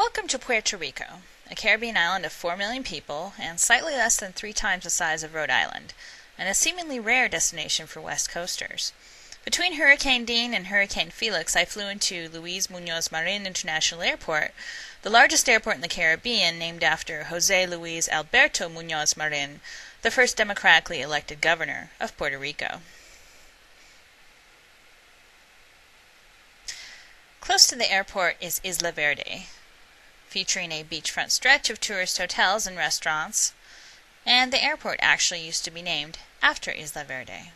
Welcome to Puerto Rico, a Caribbean island of 4 million people and slightly less than 3 times the size of Rhode Island, and a seemingly rare destination for West Coasters. Between Hurricane Dean and Hurricane Felix, I flew into Luis Muñoz Marin International Airport, the largest airport in the Caribbean, named after José Luis Alberto Muñoz Marin, the first democratically elected governor of Puerto Rico. Close to the airport is Isla Verde, featuring a beachfront stretch of tourist hotels and restaurants, and the airport actually used to be named after Isla Verde.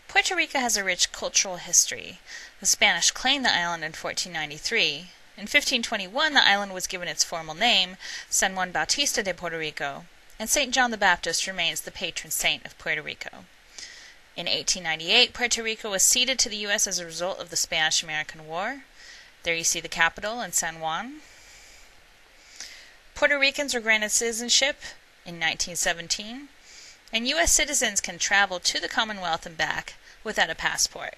Puerto Rico has a rich cultural history. The Spanish claimed the island in 1493. In 1521, the island was given its formal name, San Juan Bautista de Puerto Rico, and St. John the Baptist remains the patron saint of Puerto Rico. In 1898, Puerto Rico was ceded to the U.S. as a result of the Spanish-American War. There you see the capital in San Juan. Puerto Ricans were granted citizenship in 1917, and U.S. citizens can travel to the Commonwealth and back without a passport.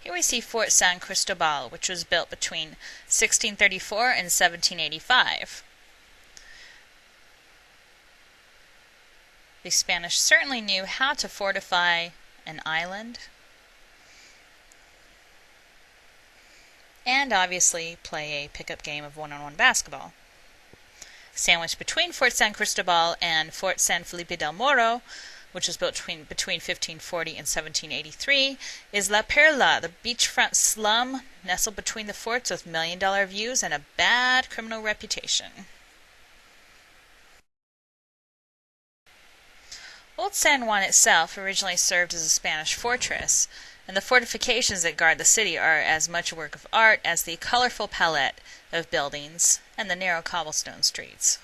Here we see Fort San Cristobal, which was built between 1634 and 1785. The Spanish certainly knew how to fortify an island and obviously play a pickup game of one-on-one basketball. Sandwiched between Fort San Cristobal and Fort San Felipe del Morro, which was built between 1540 and 1783, is La Perla, the beachfront slum nestled between the forts with million-dollar views and a bad criminal reputation. Old San Juan itself originally served as a Spanish fortress, and the fortifications that guard the city are as much a work of art as the colorful palette of buildings and the narrow cobblestone streets.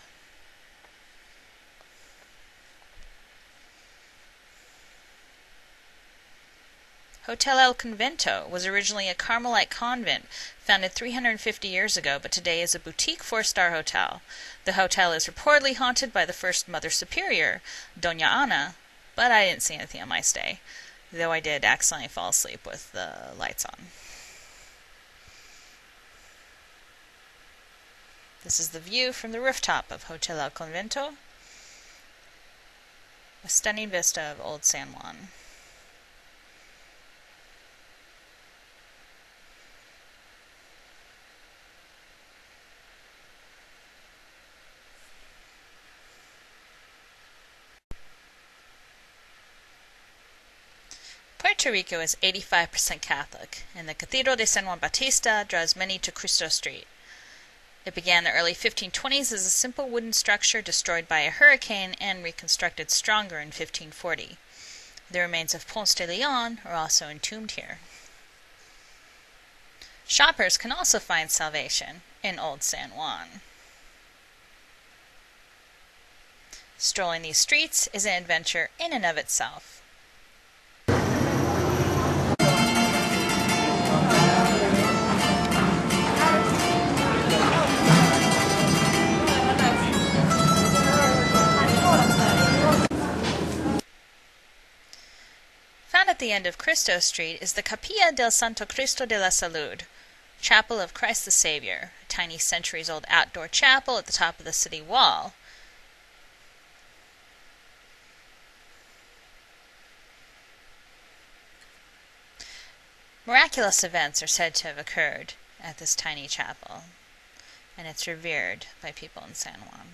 Hotel El Convento was originally a Carmelite convent founded 350 years ago, but today is a boutique 4-star hotel. The hotel is reportedly haunted by the first Mother Superior, Doña Ana, but I didn't see anything on my stay, though I did accidentally fall asleep with the lights on. This is the view from the rooftop of Hotel El Convento, a stunning vista of Old San Juan. Puerto Rico is 85% Catholic, and the Cathedral de San Juan Bautista draws many to Cristo Street. It began in the early 1520s as a simple wooden structure destroyed by a hurricane and reconstructed stronger in 1540. The remains of Ponce de Leon are also entombed here. Shoppers can also find salvation in Old San Juan. Strolling these streets is an adventure in and of itself. At the end of Cristo Street is the Capilla del Santo Cristo de la Salud, Chapel of Christ the Savior, a tiny centuries-old outdoor chapel at the top of the city wall. Miraculous events are said to have occurred at this tiny chapel, and it's revered by people in San Juan.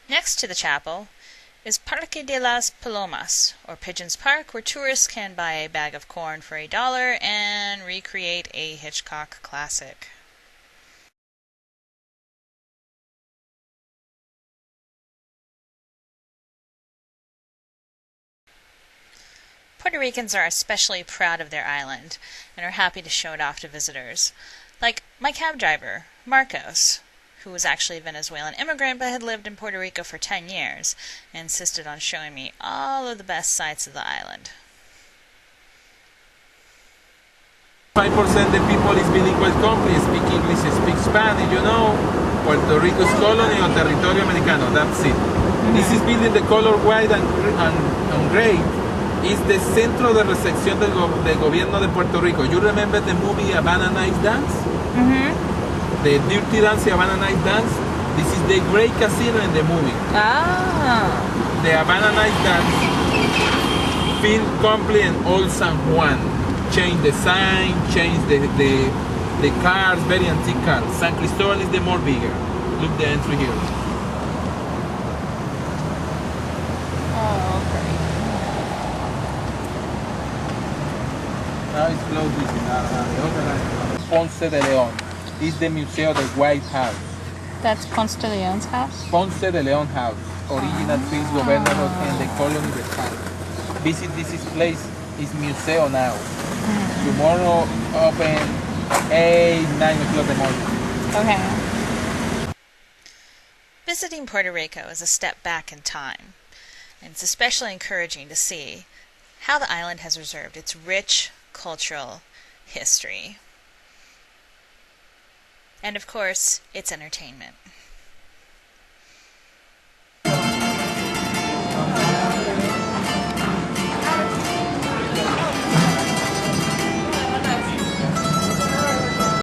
Next to the chapel is Parque de las Palomas, or Pigeons Park, where tourists can buy a bag of corn for $1 and recreate a Hitchcock classic. Puerto Ricans are especially proud of their island and are happy to show it off to visitors, like my cab driver, Marcos, who was actually a Venezuelan immigrant but had lived in Puerto Rico for 10 years, and insisted on showing me all of the best sights of the island. 5% the people is bilingual country, speak English, speak Spanish, you know. Puerto Rico is colony or territorio americano, that's it. This is building the color white and gray. Is the centro de recepción del gobierno de Puerto Rico. You remember the movie Havana Night Dance? The Dirty Dance, Havana Night Dance. This is the gray casino in the movie. The Havana Night Dance filmed completely in old San Juan. Change the sign, change the cars, very antique cars. San Cristobal is the more bigger. Look the entry here. Now it's closed this Ponce de Leon. This is the Museo of the White House. That's Ponce de Leon's house? Ponce de Leon House. Original first governor and the colony the town. Visit this place. It's museo now. Tomorrow open 8, 9 o'clock in the morning. Okay. Visiting Puerto Rico is a step back in time. And it's especially encouraging to see how the island has preserved its rich cultural history. And of course, its entertainment.